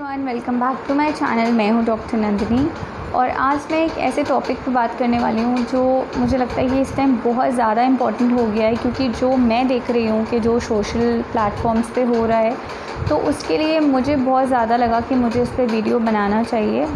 Everyone, welcome back to my channel. मैं हूं doctor Nandini और आज मैं एक ऐसे टॉपिक पर बात करने वाली हूं जो मुझे लगता है कि इस टाइम बहुत ज़्यादा इम्पॉर्टेंट हो गया है, क्योंकि जो मैं देख रही हूं कि जो सोशल प्लेटफॉर्म्स पे हो रहा है, तो उसके लिए मुझे बहुत ज़्यादा लगा कि मुझे इस पर वीडियो बनाना चाहिए।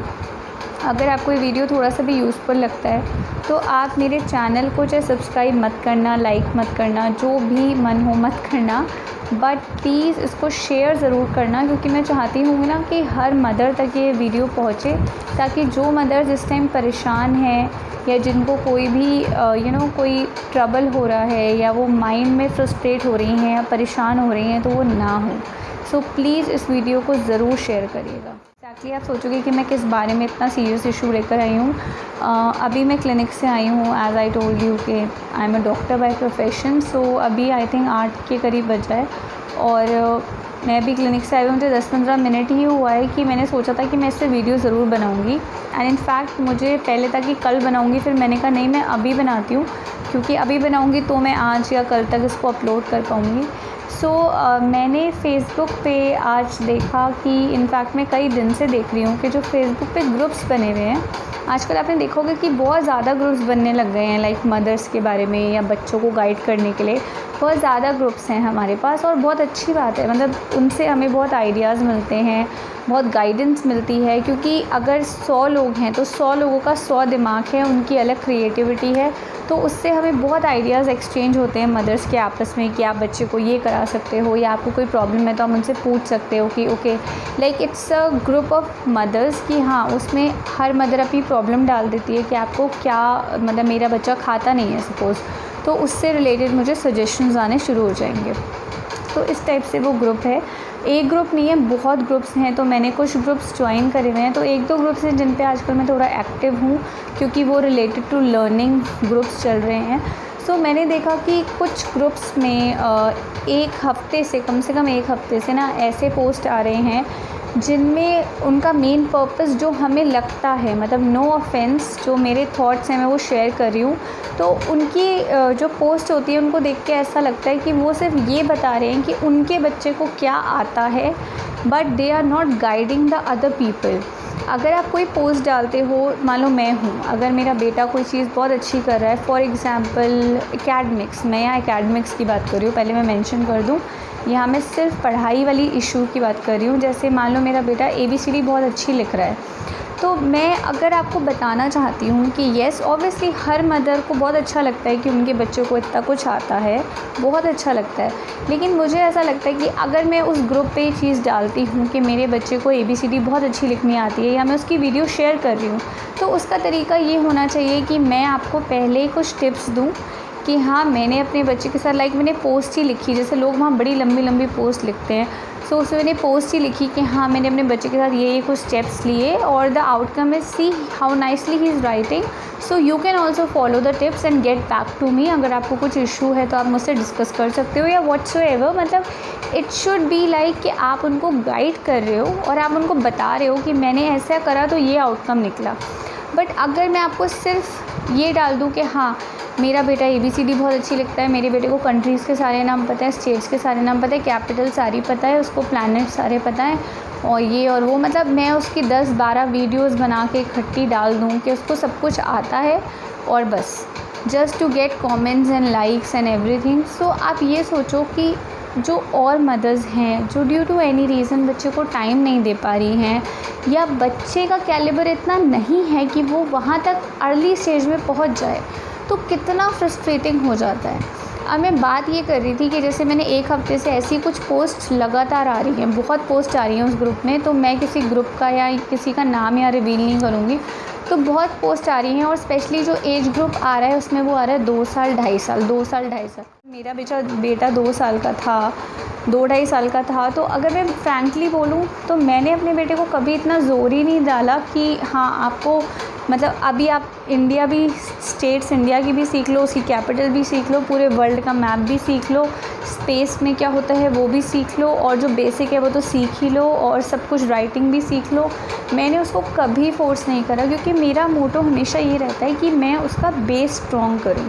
अगर आपको ये वीडियो थोड़ा सा भी यूज़फुल लगता है तो आप मेरे चैनल को चाहे सब्सक्राइब मत करना, लाइक मत करना, जो भी मन हो मत करना, बट प्लीज़ इसको शेयर ज़रूर करना, क्योंकि मैं चाहती हूँ ना कि हर मदर तक ये वीडियो पहुँचे, ताकि जो मदर्स इस टाइम परेशान हैं या जिनको कोई भी कोई ट्रबल हो रहा है या वो माइंड में फ्रस्ट्रेट हो रही हैं या परेशान हो रही हैं, तो वो ना हो। सो प्लीज़ इस वीडियो को ज़रूर शेयर करिएगा। एक्चुअली आप सोचोगे कि मैं किस बारे में इतना सीरियस इशू लेकर आई हूँ। अभी मैं क्लिनिक से आई हूँ, एज़ आई टोल्ड यू कि I am a doctor by profession. So अभी आई थिंक 8 के करीब बजा है और मैं अभी क्लिनिक से आई हूँ। मुझे 10-15 मिनट ही हुआ है कि मैंने सोचा था कि मैं इस पर वीडियो ज़रूर बनाऊँगी, एंड इनफैक्ट मुझे पहले था कि कल बनाऊँगी, फिर मैंने कहा नहीं, मैं अभी बनाती हूँ, क्योंकि अभी बनाऊँगी तो मैं आज या कल तक इसको अपलोड कर पाऊँगी। मैंने फ़ेसबुक पे आज देखा कि इनफैक्ट मैं कई दिन से देख रही हूँ कि जो फ़ेसबुक पे ग्रुप्स बने हुए हैं, आजकल आपने देखा होगा कि बहुत ज़्यादा ग्रुप्स बनने लग गए हैं, लाइक मदर्स के बारे में या बच्चों को गाइड करने के लिए बहुत ज़्यादा ग्रुप्स हैं हमारे पास, और बहुत अच्छी बात है। मतलब उनसे हमें बहुत आइडियाज़ मिलते हैं, बहुत गाइडेंस मिलती है, क्योंकि अगर 100 लोग हैं तो 100 लोगों का 100 दिमाग है, उनकी अलग क्रिएटिविटी है, तो उससे हमें बहुत आइडियाज़ एक्सचेंज होते हैं मदर्स के आपस में कि आप बच्चे को ये करा सकते हो, या आपको कोई प्रॉब्लम है तो आप उनसे पूछ सकते हो कि okay, like it's a group of mothers कि हाँ, उसमें हर मदर अपनी प्रॉब्लम डाल देती है कि आपको क्या, मतलब मेरा बच्चा खाता नहीं है सपोज़, तो उससे रिलेटेड मुझे सजेशंस आने शुरू हो जाएंगे। तो इस टाइप से वो ग्रुप है। एक ग्रुप नहीं है, बहुत ग्रुप्स हैं, तो मैंने कुछ ग्रुप्स ज्वाइन करे हुए हैं। तो 1-2 ग्रुप्स हैं जिन पे आजकल मैं थोड़ा एक्टिव हूँ, क्योंकि वो रिलेटेड टू लर्निंग ग्रुप्स चल रहे हैं। सो मैंने देखा कि कुछ ग्रुप्स में एक हफ़्ते से, कम से कम 1 हफ़्ते से ना ऐसे पोस्ट आ रहे हैं जिनमें उनका मेन पर्पस जो हमें लगता है, मतलब नो ऑफेंस, जो मेरे थॉट्स हैं मैं वो शेयर कर रही हूँ, तो उनकी जो पोस्ट होती है उनको देख के ऐसा लगता है कि वो सिर्फ ये बता रहे हैं कि उनके बच्चे को क्या आता है, but they are not guiding the other people. अगर आप कोई पोस्ट डालते हो, मान लो मैं हूँ, अगर मेरा बेटा कोई चीज़ बहुत अच्छी कर रहा है, फॉर एग्ज़ाम्पल एकेडमिक्स, मैं यहाँ एकेडमिक्स की बात कर रही हूँ, पहले मैं मेंशन कर दूँ, यहाँ मैं सिर्फ पढ़ाई वाली इशू की बात कर रही हूँ। जैसे मान लो मेरा बेटा ABCD बहुत अच्छी लिख रहा है, तो मैं अगर आपको बताना चाहती हूँ कि येस, ऑब्वियसली हर मदर को बहुत अच्छा लगता है कि उनके बच्चों को इतना कुछ आता है, बहुत अच्छा लगता है, लेकिन मुझे ऐसा लगता है कि अगर मैं उस ग्रुप पे ये चीज़ डालती हूँ कि मेरे बच्चे को ABCD बहुत अच्छी लिखनी आती है, या मैं उसकी वीडियो शेयर कर रही हूँ, तो उसका तरीका ये होना चाहिए कि मैं आपको पहले कुछ टिप्स दूँ कि हाँ, मैंने अपने बच्चे के साथ, लाइक मैंने पोस्ट ही लिखी, जैसे लोग वहाँ बड़ी लंबी लंबी पोस्ट लिखते हैं, सो उसमें मैंने पोस्ट ही लिखी कि हाँ, मैंने अपने बच्चे के साथ ये कुछ स्टेप्स लिए और the outcome is see how nicely he is writing. So you can also follow the tips and get back to me. अगर आपको कुछ इशू है तो आप मुझसे डिस्कस कर सकते हो, या व्हाट्सोएवर। मतलब इट शुड बी लाइक कि आप उनको गाइड कर रहे हो और आप उनको बता रहे हो कि मैंने ऐसा करा तो ये आउटकम निकला। बट अगर मैं आपको सिर्फ ये डाल दूँ कि हाँ, मेरा बेटा ABCD बहुत अच्छी लिखता है, मेरे बेटे को कंट्रीज़ के सारे नाम पता है, स्टेट्स के सारे नाम पता है, कैपिटल सारी पता है, उसको प्लैनेट सारे पता है, और ये और वो, मतलब मैं उसकी 10-12 वीडियोस बना के इकट्ठी डाल दूँ कि उसको सब कुछ आता है, और बस just to get comments and likes and everything. So आप ये सोचो कि जो और मदर्स हैं जो ड्यू टू एनी रीज़न बच्चे को टाइम नहीं दे पा रही हैं, या बच्चे का कैलिबर इतना नहीं है कि वो वहाँ तक अर्ली स्टेज में पहुँच जाए, तो कितना फ्रस्ट्रेटिंग हो जाता है। अब मैं बात ये कर रही थी कि जैसे मैंने 1 हफ़्ते से ऐसी कुछ पोस्ट लगातार आ रही हैं, बहुत पोस्ट आ रही हैं उस ग्रुप में, तो मैं किसी ग्रुप का या किसी का नाम या रिवील नहीं करूँगी, तो बहुत पोस्ट आ रही हैं, और स्पेशली जो एज ग्रुप आ रहा है उसमें वो आ रहा है 2 साल 2.5 साल, 2 साल 2.5 साल। मेरा बेटा 2 साल का था, 2-2.5 साल का था, तो अगर मैं फ्रैंकली बोलूँ तो मैंने अपने बेटे को कभी इतना ज़ोर ही नहीं डाला कि हाँ, आपको, मतलब अभी आप इंडिया भी, स्टेट्स इंडिया की भी सीख लो, उसकी कैपिटल भी सीख लो, पूरे वर्ल्ड का मैप भी सीख लो, स्पेस में क्या होता है वो भी सीख लो, और जो बेसिक है वो तो सीख ही लो, और सब कुछ राइटिंग भी सीख लो। मैंने उसको कभी फोर्स नहीं करा, क्योंकि मेरा मोटो हमेशा ये रहता है कि मैं उसका बेस स्ट्रॉन्ग करूँ।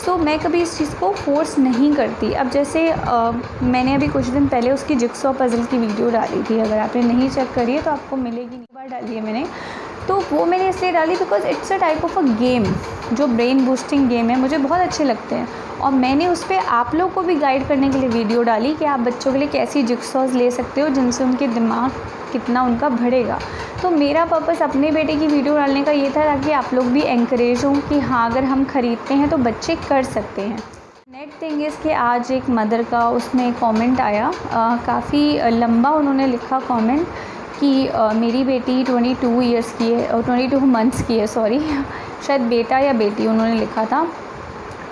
सो मैं कभी इस चीज़ को फ़ोर्स नहीं करती। अब जैसे मैंने अभी कुछ दिन पहले उसकी जिक्सॉ पज़ल की वीडियो डाली थी, अगर आपने नहीं चेक करी है तो आपको मिलेगी, एक बार डाली है मैंने। तो वो मैंने इसलिए डाली because it's a type of a game, जो ब्रेन बूस्टिंग गेम है, मुझे बहुत अच्छे लगते हैं। और मैंने उस पर आप लोग को भी गाइड करने के लिए वीडियो डाली कि आप बच्चों के लिए कैसी जिक्सॉज़ ले सकते हो जिनसे उनके दिमाग कितना उनका बढ़ेगा। तो मेरा पर्पस अपने बेटे की वीडियो डालने का ये था ताकि आप लोग भी एनकरेज हों कि हाँ, अगर हम ख़रीदते हैं तो बच्चे कर सकते हैं। नेक्स्ट थिंग इज़ कि आज एक मदर का उसमें कमेंट आया, काफ़ी लंबा उन्होंने लिखा कमेंट कि मेरी बेटी 22 ईयर्स की है, 22 मंथ्स की है, सॉरी शायद बेटा या बेटी उन्होंने लिखा था,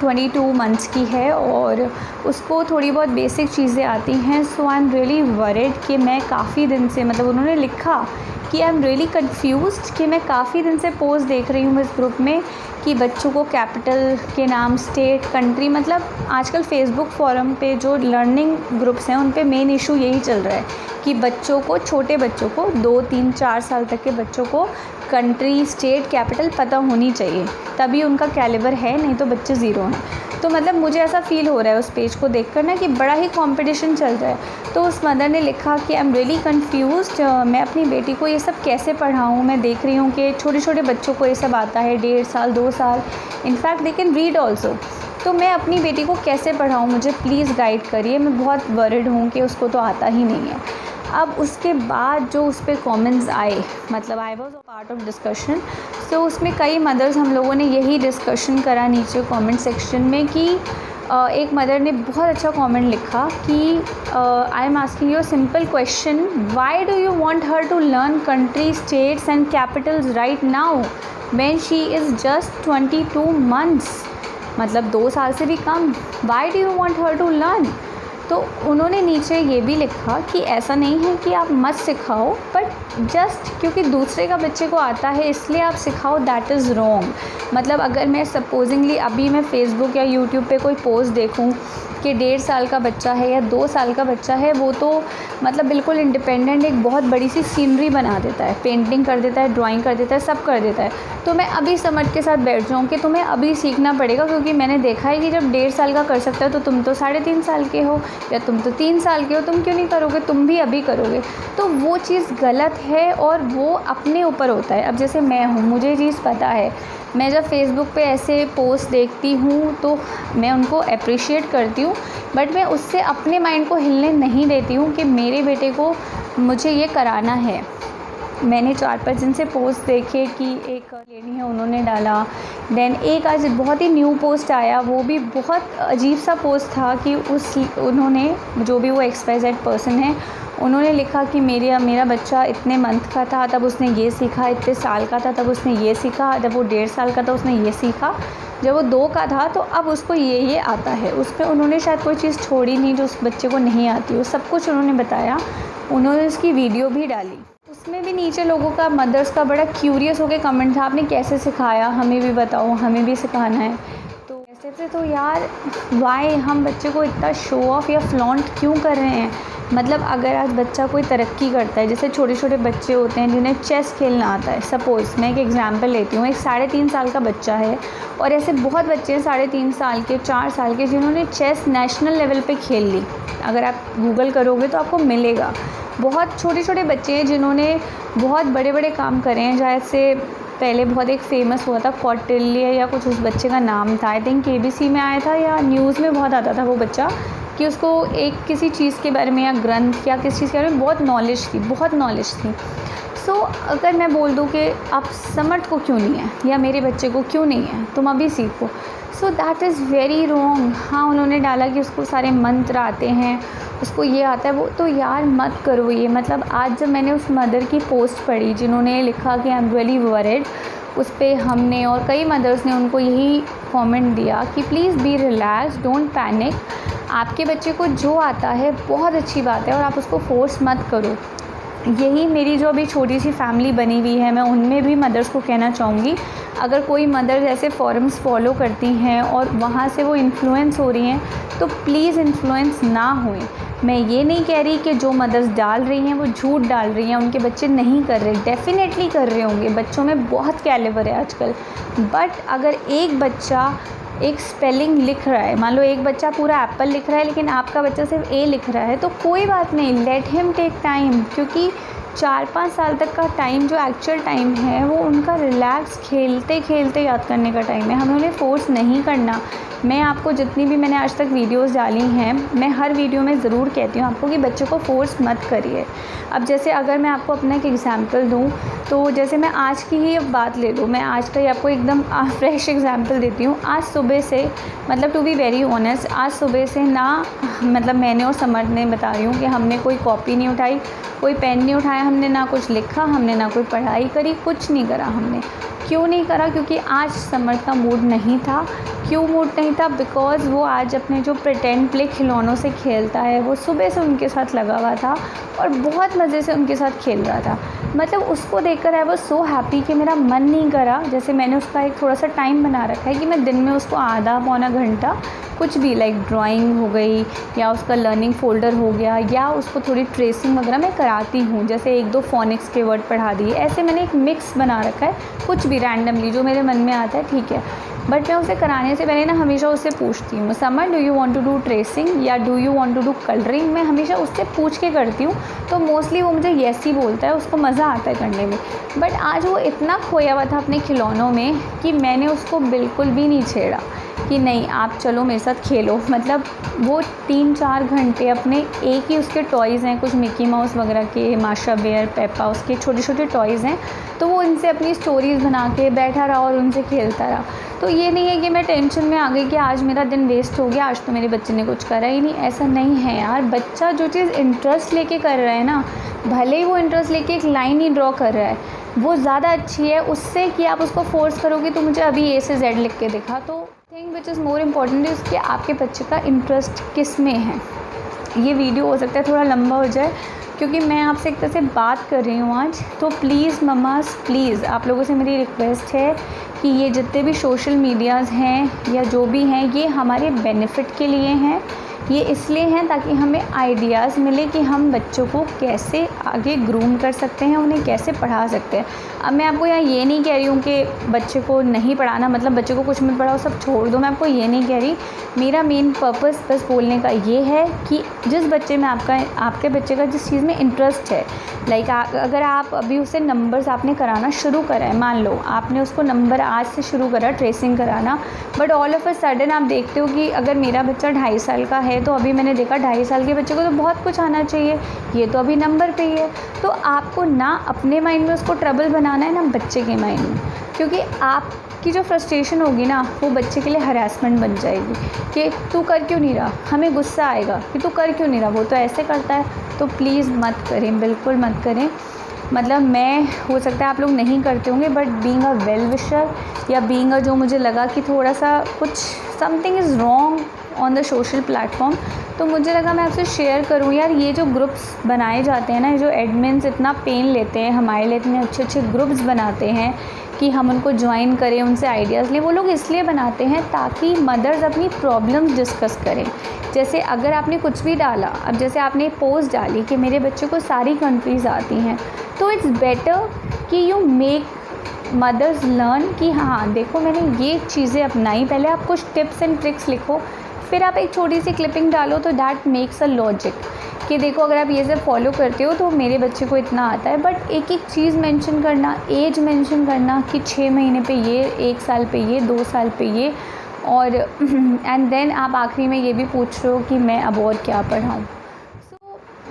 22 मंथ्स की है और उसको थोड़ी बहुत बेसिक चीज़ें आती हैं। सो आई एम रियली वरिड कि मैं काफ़ी दिन से, मतलब उन्होंने लिखा कि आई एम रियली कन्फ्यूज्ड कि मैं काफ़ी दिन से पोस्ट देख रही हूँ इस ग्रुप में कि बच्चों को कैपिटल के नाम, स्टेट, कंट्री, मतलब आजकल फेसबुक फोरम पे जो लर्निंग ग्रुप्स हैं उन पे मेन इशू यही चल रहा है कि बच्चों को, छोटे बच्चों को 2, 3, 4 साल तक के बच्चों को कंट्री, स्टेट, कैपिटल पता होनी चाहिए, तभी उनका कैलिबर है, नहीं तो बच्चे ज़ीरो हैं। तो मतलब मुझे ऐसा फ़ील हो रहा है उस पेज को देखकर ना कि बड़ा ही कंपटीशन चल रहा है। तो उस मदर ने लिखा कि आई एम रियली कन्फ्यूज्ड, मैं अपनी बेटी को ये सब कैसे पढ़ाऊँ। मैं देख रही हूँ कि छोटे छोटे बच्चों को ये सब आता है, 1.5 साल, 2 साल, in fact they can read also. तो मैं अपनी बेटी को कैसे पढ़ाऊँ, मुझे प्लीज़ गाइड करिए। मैं बहुत वरिड हूँ कि उसको तो आता ही नहीं है। अब उसके बाद जो उस पर कॉमेंट्स आए, मतलब I was a part of discussion, तो उसमें कई मदर्स, हम लोगों ने यही डिस्कशन करा नीचे कमेंट सेक्शन में कि एक मदर ने बहुत अच्छा कमेंट लिखा कि I am asking you simple question, why do you want her to learn country, states and capitals right now when she is just 22 months, मतलब 2 साल से भी कम। Why do you want her to learn. तो उन्होंने नीचे ये भी लिखा कि ऐसा नहीं है कि आप मत सिखाओ, बट जस्ट क्योंकि दूसरे का बच्चे को आता है इसलिए आप सिखाओ, दैट इज़ रॉन्ग। मतलब अगर मैं सपोजिंगली अभी मैं फ़ेसबुक या यूट्यूब पे कोई पोस्ट देखूं कि 1.5 साल का बच्चा है या 2 साल का बच्चा है, वो तो मतलब बिल्कुल इंडिपेंडेंट एक बहुत बड़ी सी सीनरी बना देता है, पेंटिंग कर देता है, ड्राइंग कर देता है, सब कर देता है। तो मैं अभी समझ के साथ बैठ जाऊँ कि तुम्हें अभी सीखना पड़ेगा, क्योंकि मैंने देखा है कि जब 1.5 साल का कर सकता है तो तुम तो 3.5 साल के हो या तुम तो 3 साल के हो, तुम क्यों नहीं करोगे, तुम भी अभी करोगे। तो वो चीज़ गलत है और वो अपने ऊपर होता है। अब जैसे मैं हूँ, मुझे ये चीज़ पता है, मैं जब फेसबुक पे ऐसे पोस्ट देखती हूँ तो मैं उनको अप्रिशिएट करती हूँ, बट मैं उससे अपने माइंड को हिलने नहीं देती हूँ कि मेरे बेटे को मुझे ये कराना है। मैंने 4-5 दिन से पोस्ट देखे कि एक लेडी है उन्होंने डाला, देन एक आज बहुत ही न्यू पोस्ट आया, वो भी बहुत अजीब सा पोस्ट था कि उन्होंने, जो भी वो XYZ पर्सन है, उन्होंने लिखा कि मेरा बच्चा इतने मंथ का था तब उसने ये सीखा, इतने साल का था तब उसने ये सीखा, जब वो 1.5 साल का था उसने ये सीखा, जब वो 2 का था तो अब उसको ये आता है। उस पर उन्होंने शायद कोई चीज़ छोड़ी नहीं जो उस बच्चे को नहीं आती, वो सब कुछ उन्होंने बताया। उन्होंने उसकी वीडियो भी डाली, उसमें भी नीचे लोगों का, मदर्स का बड़ा क्यूरियस होकर कमेंट था, आपने कैसे सिखाया, हमें भी बताओ, हमें भी सिखाना है। तो ऐसे से तो यार वाई हम बच्चे को इतना शो ऑफ या फ्लॉन्ट क्यों कर रहे हैं। मतलब अगर आज बच्चा कोई तरक्की करता है, जैसे छोटे छोटे बच्चे होते हैं जिन्हें चेस खेलना आता है, सपोज़ मैं एक एग्जांपल लेती हूँ, एक 3.5 साल का बच्चा है और ऐसे बहुत बच्चे हैं 3.5 साल के, 4 साल के, जिन्होंने चेस नेशनल लेवल पे खेल ली। अगर आप गूगल करोगे तो आपको मिलेगा। बहुत छोटे छोटे बच्चे हैं जिन्होंने बहुत बड़े बड़े काम करे हैं। जैसे पहले बहुत एक फ़ेमस हुआ था कौटिल्य या कुछ उस बच्चे का नाम था, आई थिंक KBC में आया था या न्यूज़ में बहुत आता था वो बच्चा, कि उसको एक किसी चीज़ के बारे में या ग्रंथ या किसी चीज़ के बारे में बहुत नॉलेज थी। सो अगर मैं बोल दूँ कि आप समर्थ को क्यों नहीं है या मेरे बच्चे को क्यों नहीं है, तुम अभी सीखो, so that is very wrong. हाँ, उन्होंने डाला कि उसको सारे मंत्र आते हैं, उसको ये आता है, वो तो यार मत करो ये। मतलब आज जब मैंने उस मदर की पोस्ट पढ़ी जिन्होंने लिखा कि आई एम रियली वरिड, उस पर हमने और कई मदर्स ने उनको यही कमेंट दिया कि please be relax, don't panic, आपके बच्चे को जो आता है बहुत अच्छी बात है और आप उसको फोर्स मत करो। यही मेरी जो अभी छोटी सी फैमिली बनी हुई है, मैं उनमें भी मदर्स को कहना चाहूँगी, अगर कोई मदर्स ऐसे फोरम्स फॉलो करती हैं और वहाँ से वो इन्फ्लुएंस हो रही हैं तो प्लीज़ इन्फ्लुएंस ना होएं। मैं ये नहीं कह रही कि जो मदर्स डाल रही हैं वो झूठ डाल रही हैं, उनके बच्चे नहीं कर रहे, डेफ़िनेटली कर रहे होंगे, बच्चों में बहुत कैलिबर है आजकल। बट अगर एक बच्चा एक स्पेलिंग लिख रहा है, मान लो एक बच्चा पूरा एप्पल लिख रहा है लेकिन आपका बच्चा सिर्फ ए लिख रहा है, तो कोई बात नहीं, लेट हिम टेक टाइम, क्योंकि 4-5 साल तक का टाइम जो एक्चुअल टाइम है वो उनका रिलैक्स खेलते खेलते याद करने का टाइम है। हमें उन्हें फ़ोर्स नहीं करना। मैं आपको जितनी भी मैंने आज तक वीडियोस डाली हैं, मैं हर वीडियो में ज़रूर कहती हूँ आपको कि बच्चों को फ़ोर्स मत करिए। अब जैसे अगर मैं आपको अपना एक एग्ज़ाम्पल दूँ, तो जैसे मैं आज की ही बात ले लूँ, मैं आज का ही आपको एकदम फ्रेश एग्ज़ाम्पल देती हूँ। आज सुबह से, मतलब टू बी वेरी ऑनेस्ट, आज सुबह से ना, मतलब मैंने और समर्थ ने, बता रही हूँ कि हमने कोई कॉपी नहीं उठाई, कोई पेन नहीं उठाया, हमने ना कुछ लिखा, हमने ना कोई पढ़ाई करी, कुछ नहीं करा हमने। क्यों नहीं करा? क्योंकि आज समर्थ का मूड नहीं था। क्यों मूड नहीं था? बिकॉज़ वो आज अपने जो प्रिटेंड प्ले खिलौनों से खेलता है, वो सुबह से उनके साथ लगा हुआ था और बहुत मज़े से उनके साथ खेल रहा था। मतलब उसको देखकर आई वाज़ सो हैप्पी कि मेरा मन नहीं करा, जैसे मैंने उसका एक थोड़ा सा टाइम बना रखा है कि मैं दिन में उसको आधा पौना घंटा कुछ भी, लाइक ड्राइंग हो गई या उसका लर्निंग फ़ोल्डर हो गया, या उसको थोड़ी ट्रेसिंग वगैरह मैं कराती हूँ, जैसे 1-2 फ़ोनिक्स के वर्ड पढ़ा दिए, ऐसे मैंने एक मिक्स बना रखा है, कुछ भी रैंडमली जो मेरे मन में आता है, ठीक है। बट मैं उसे कराने से पहले ना हमेशा उससे पूछती हूँ, Samar do you want to do tracing या do you want to do colouring, मैं हमेशा उससे पूछ के करती हूँ। तो मोस्टली वो मुझे येस ही बोलता है, उसको मज़ा आता है करने में। बट आज वो इतना खोया हुआ था अपने खिलौनों में कि मैंने उसको बिल्कुल भी नहीं छेड़ा कि नहीं आप चलो मेरे साथ खेलो। मतलब वो 3-4 घंटे अपने, एक ही उसके टॉयज़ हैं, कुछ मिकी माउस वगैरह के, माशा बेयर, पेप्पा, उसके छोटे छोटे टॉयज़ हैं, तो वो इनसे अपनी स्टोरीज़ बना के बैठा रहा और उनसे खेलता रहा। तो ये नहीं है कि मैं टेंशन में आ गई कि आज मेरा दिन वेस्ट हो गया, आज तो मेरे बच्चे ने कुछ करा ही नहीं, ऐसा नहीं है यार। बच्चा जो चीज़ इंटरेस्ट लेके कर रहा है ना, भले ही वो इंटरेस्ट लेके एक लाइन ही ड्रॉ कर रहा है, वो ज़्यादा अच्छी है उससे कि आप उसको फोर्स करोगे तो मुझे अभी ए से जेड लिख के दिखा। तो thing which is more important is कि आपके बच्चे का इंटरेस्ट किस में है। ये वीडियो हो सकता है थोड़ा लंबा हो जाए क्योंकि मैं आपसे एक तरह से बात कर रही हूँ आज। तो प्लीज़ मम्मास, प्लीज़ आप लोगों से मेरी रिक्वेस्ट है कि ये जितने भी सोशल मीडियाज़ हैं या जो भी हैं, ये हमारे बेनिफिट के लिए हैं। ये इसलिए हैं ताकि हमें आइडियाज़ मिले कि हम बच्चों को कैसे आगे ग्रूम कर सकते हैं, उन्हें कैसे पढ़ा सकते हैं। अब मैं आपको यहाँ ये नहीं कह रही हूँ कि बच्चे को नहीं पढ़ाना, मतलब बच्चे को कुछ मत पढ़ाओ, सब छोड़ दो, मैं आपको ये नहीं कह रही। मेरा मेन पर्पस बस बोलने का ये है कि जिस बच्चे में आपके बच्चे का जिस चीज़ में इंटरेस्ट है, लाइक अगर आप अभी उसे नंबर्स आपने कराना शुरू करा है, मान लो आपने उसको नंबर आज से शुरू करा ट्रेसिंग कराना, but all of a sudden आप देखते हो कि अगर मेरा बच्चा 2.5 साल का है, तो अभी मैंने देखा 2.5 साल के बच्चे को तो बहुत कुछ आना चाहिए, ये तो अभी नंबर पे ही है। तो आपको ना अपने माइंड में उसको ट्रबल बनाना है, ना बच्चे के माइंड में, क्योंकि आपकी जो फ्रस्ट्रेशन होगी ना, वो बच्चे के लिए हरासमेंट बन जाएगी कि तू कर क्यों नहीं रहा। हमें गुस्सा आएगा कि तू कर क्यों नहीं रहा, वो तो ऐसे करता है। तो प्लीज़ मत करें, बिल्कुल मत करें। मतलब मैं, हो सकता है आप लोग नहीं करते होंगे, but being a well wisher या बीइंग अ, जो मुझे लगा कि थोड़ा सा कुछ something is wrong on the social platform, तो मुझे लगा मैं आपसे शेयर करूं। यार ये जो ग्रुप्स बनाए जाते हैं ना, जो एडमिन्स इतना पेन लेते हैं, हमारे लिए इतने अच्छे अच्छे ग्रुप्स बनाते हैं कि हम उनको ज्वाइन करें, उनसे आइडियाज़ लें, वो लोग इसलिए बनाते हैं ताकि मदर्स अपनी प्रॉब्लम्स डिस्कस करें। जैसे अगर आपने कुछ भी डाला, अब जैसे आपने पोस्ट डाली कि मेरे बच्चे को सारी कंट्रीज़ आती हैं, तो इट्स बेटर कि यू मेक मदर्स लर्न कि हाँ देखो मैंने ये चीज़ें अपनाई। पहले आप कुछ टिप्स एंड ट्रिक्स लिखो, फिर आप एक छोटी सी क्लिपिंग डालो, तो दैट मेक्स अ लॉजिक कि देखो अगर आप ये सब फॉलो करते हो तो मेरे बच्चे को इतना आता है। बट एक एक चीज़ मेंशन करना, एज मेंशन करना कि 6 महीने पे ये, 1 साल पे ये, 2 साल पे ये, और एंड देन आप आखिरी में ये भी पूछ रहे हो कि मैं अब और क्या पढ़ाऊँ।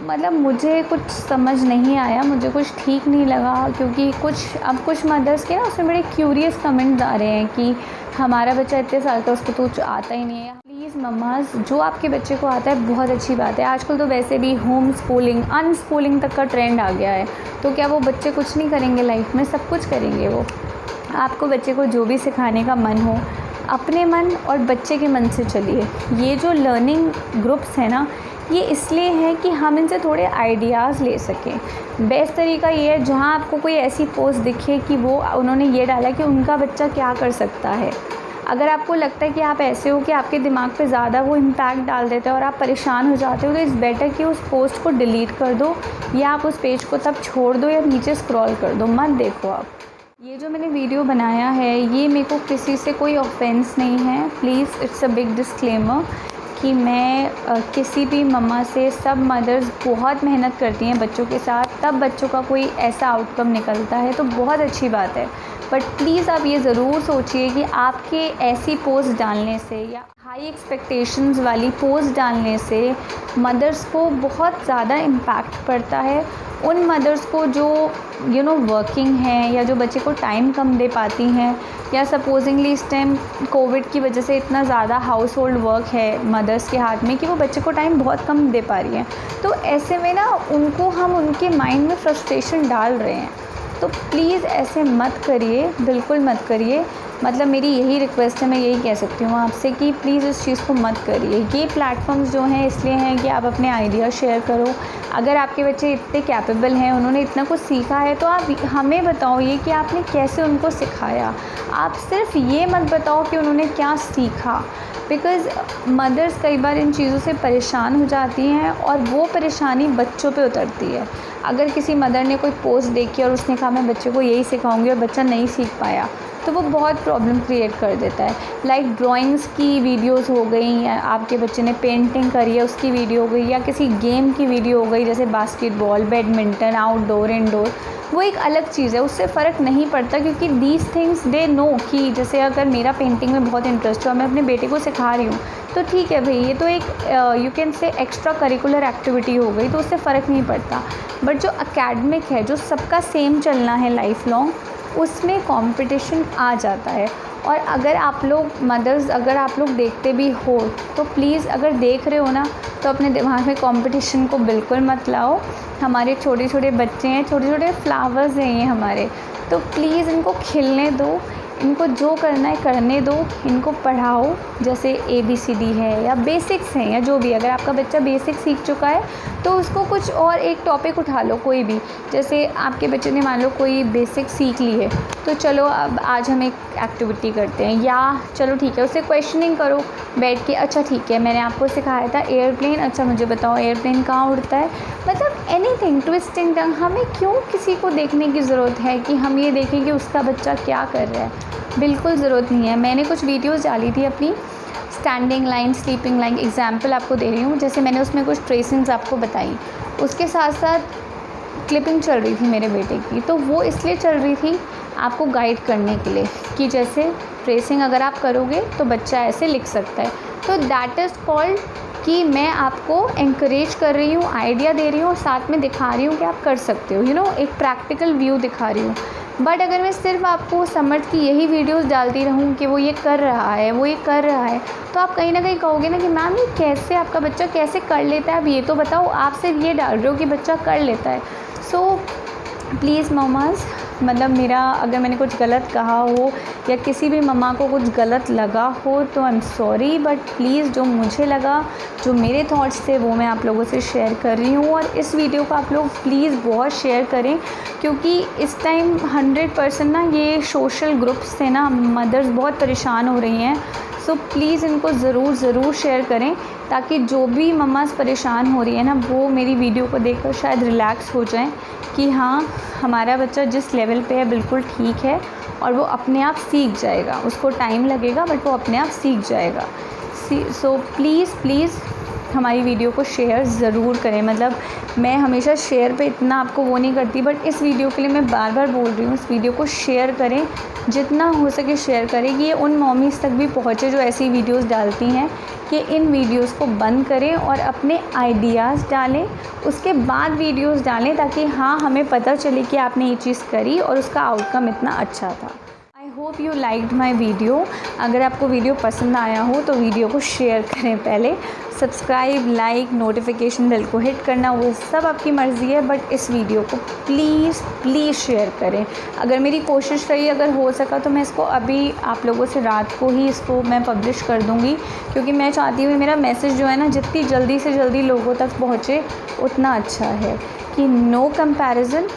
मतलब मुझे कुछ समझ नहीं आया, मुझे कुछ ठीक नहीं लगा, क्योंकि कुछ मदर्स के ना उसमें बड़े क्यूरियस कमेंट्स आ रहे हैं कि हमारा बच्चा इतने साल का, उसको तो आता ही नहीं है। प्लीज़ मम्माज़, जो आपके बच्चे को आता है बहुत अच्छी बात है। आजकल तो वैसे भी होम स्कूलिंग, अनस्कूलिंग तक का ट्रेंड आ गया है, तो क्या वो बच्चे कुछ नहीं करेंगे लाइफ में? सब कुछ करेंगे वो। आपको बच्चे को जो भी सिखाने का मन हो, अपने मन और बच्चे के मन से चलिए। ये जो लर्निंग ग्रुप्स हैं ना, ये इसलिए है कि हम इनसे थोड़े आइडियाज़ ले सकें। बेस्ट तरीका ये है जहाँ आपको कोई ऐसी पोस्ट दिखे कि वो उन्होंने ये डाला कि उनका बच्चा क्या कर सकता है। अगर आपको लगता है कि आप ऐसे हो कि आपके दिमाग पे ज़्यादा वो इम्पैक्ट डाल देते हैं और आप परेशान हो जाते हो, तो इट्स बेटर कि उस पोस्ट को डिलीट कर दो, या आप उस पेज को तब छोड़ दो या नीचे स्क्रॉल कर दो, मत देखो आप। ये जो मैंने वीडियो बनाया है ये मेरे को किसी से कोई ऑफेंस नहीं है, please it's a big disclaimer कि मैं किसी भी मम्मा से, सब मदर्स बहुत मेहनत करती हैं बच्चों के साथ, तब बच्चों का कोई ऐसा आउटकम निकलता है तो बहुत अच्छी बात है। बट प्लीज़ आप ये ज़रूर सोचिए कि आपके ऐसी पोस्ट डालने से या हाई एक्सपेक्टेशंस वाली पोस्ट डालने से मदर्स को बहुत ज़्यादा इम्पैक्ट पड़ता है। उन मदर्स को जो वर्किंग हैं या जो बच्चे को टाइम कम दे पाती हैं, या सपोजिंगली इस टाइम कोविड की वजह से इतना ज़्यादा हाउस होल्ड वर्क है मदर्स के हाथ में कि वो बच्चे को टाइम बहुत कम दे पा रही हैं। तो ऐसे में ना हम उनके माइंड में फ्रस्ट्रेशन डाल रहे हैं। तो प्लीज़ ऐसे मत करिए, बिल्कुल मत करिए। मतलब मेरी यही रिक्वेस्ट है, मैं यही कह सकती हूँ आपसे कि प्लीज़ इस चीज़ को मत करिए। ये प्लेटफॉर्म्स जो हैं इसलिए हैं कि आप अपने आइडिया शेयर करो। अगर आपके बच्चे इतने कैपेबल हैं, उन्होंने इतना कुछ सीखा है, तो आप हमें बताओ ये कि आपने कैसे उनको सिखाया। आप सिर्फ ये मत बताओ कि उन्होंने क्या सीखा, बिकॉज़ मदर्स कई बार इन चीज़ों से परेशान हो जाती हैं और वो परेशानी बच्चों पे उतरती है। अगर किसी मदर ने कोई पोस्ट देखी और उसने कहा मैं बच्चे को यही सिखाऊंगी और बच्चा नहीं सीख पाया, तो वो बहुत प्रॉब्लम क्रिएट कर देता है। लाइक ड्राइंग्स की वीडियोस हो गई, या आपके बच्चे ने पेंटिंग करी है उसकी वीडियो हो गई, या किसी गेम की वीडियो हो गई जैसे बास्केटबॉल, बैडमिंटन, आउटडोर, इंडोर, वो एक अलग चीज़ है, उससे फ़र्क नहीं पड़ता क्योंकि दीज थिंग्स दे नो कि जैसे अगर मेरा पेंटिंग में बहुत इंटरेस्ट है और मैं अपने बेटे को सिखा रही हूँ तो ठीक है भाई, ये तो एक you can say extra curricular activity हो गई, तो उससे फ़र्क नहीं पड़ता। बट जो एकेडमिक है, जो सबका सेम चलना है लाइफ लॉन्ग, उसमें कंपटीशन आ जाता है। और अगर आप लोग मदर्स, अगर आप लोग देखते भी हो तो प्लीज़, अगर देख रहे हो ना, तो अपने दिमाग में कंपटीशन को बिल्कुल मत लाओ। हमारे छोटे छोटे बच्चे हैं, छोटे छोटे फ्लावर्स हैं ये हमारे, तो प्लीज़ इनको खिलने दो, इनको जो करना है करने दो, इनको पढ़ाओ। जैसे ABCD है या बेसिक्स हैं या जो भी, अगर आपका बच्चा बेसिक सीख चुका है तो उसको कुछ और एक टॉपिक उठा लो कोई भी। जैसे आपके बच्चे ने मान लो कोई बेसिक सीख ली है, तो चलो अब आज हम एक एक्टिविटी करते हैं, या चलो ठीक है उससे क्वेश्चनिंग करो बैठ के, अच्छा ठीक है मैंने आपको सिखाया था एयरप्लेन, अच्छा मुझे बताओ एयरप्लेन कहाँ उड़ता है। मतलब एनीथिंग, ट्विस्टिंग टंग। हमें क्यों किसी को देखने की ज़रूरत है कि हम ये देखें कि उसका बच्चा क्या कर रहा है, बिल्कुल ज़रूरत नहीं है। मैंने कुछ वीडियोस डाली थी अपनी, standing line, sleeping line, example आपको दे रही हूँ। जैसे मैंने उसमें कुछ ट्रेसिंग्स आपको बताई, उसके साथ साथ क्लिपिंग चल रही थी मेरे बेटे की, तो वो इसलिए चल रही थी आपको गाइड करने के लिए कि जैसे ट्रेसिंग अगर आप करोगे तो बच्चा ऐसे लिख सकता है। तो दैट इज़ कॉल्ड कि मैं आपको encourage कर रही हूँ, आइडिया दे रही हूँ और साथ में दिखा रही हूँ कि आप कर सकते हो, एक प्रैक्टिकल व्यू दिखा रही हूँ। बट अगर मैं सिर्फ आपको समझ की यही वीडियोस डालती रहूँ कि वो ये कर रहा है, वो ये कर रहा है, तो आप कहीं ना कहीं कहोगे ना कि मैम ये कैसे, आपका बच्चा कैसे कर लेता है, अब ये तो बताओ। आप सिर्फ ये डाल रहे हो कि बच्चा कर लेता है। सो प्लीज़ ममाज़, मतलब मेरा अगर मैंने कुछ गलत कहा हो या किसी भी मम्मा को कुछ गलत लगा हो तो I am sorry, but please जो मुझे लगा, जो मेरे थॉट्स थे वो मैं आप लोगों से शेयर कर रही हूँ। और इस वीडियो को आप लोग प्लीज़ बहुत शेयर करें, क्योंकि इस टाइम 100% ना ये सोशल ग्रुप्स से ना मदर्स बहुत परेशान हो रही हैं। सो प्लीज़ इनको ज़रूर शेयर करें, ताकि जो भी मम्माज़ परेशान हो रही है ना, वो मेरी वीडियो को देखकर शायद रिलैक्स हो जाएं कि हाँ हमारा बच्चा जिस लेवल पे है बिल्कुल ठीक है और वो अपने आप सीख जाएगा। उसको टाइम लगेगा बट वो अपने आप सीख जाएगा। सो प्लीज़ हमारी वीडियो को शेयर ज़रूर करें। मतलब मैं हमेशा शेयर पे इतना आपको वो नहीं करती, बट इस वीडियो के लिए मैं बार बार बोल रही हूँ, इस वीडियो को शेयर करें, जितना हो सके शेयर करें कि ये उन मॉमीज़ तक भी पहुँचे जो ऐसी वीडियोस डालती हैं, कि इन वीडियोस को बंद करें और अपने आइडियाज़ डालें, उसके बाद वीडियोस डालें, ताकि हाँ हमें पता चले कि आपने ये चीज़ करी और उसका आउटकम इतना अच्छा था। I hope you liked my video. अगर आपको वीडियो पसंद आया हो तो वीडियो को शेयर करें, पहले सब्सक्राइब, लाइक, नोटिफिकेशन बेल को हिट करना वो सब आपकी मर्ज़ी है, बट इस वीडियो को प्लीज़ शेयर करें। अगर मेरी कोशिश रही, अगर हो सका तो मैं इसको अभी आप लोगों से रात को ही इसको मैं पब्लिश कर दूँगी, क्योंकि मैं चाहती हूँ मेरा मैसेज जो है ना जितनी जल्दी से जल्दी लोगों तक पहुँचे उतना अच्छा है। कि no comparison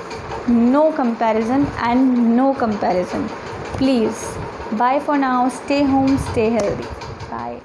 and no comparison. Please, bye for now. Stay home, stay healthy. Bye.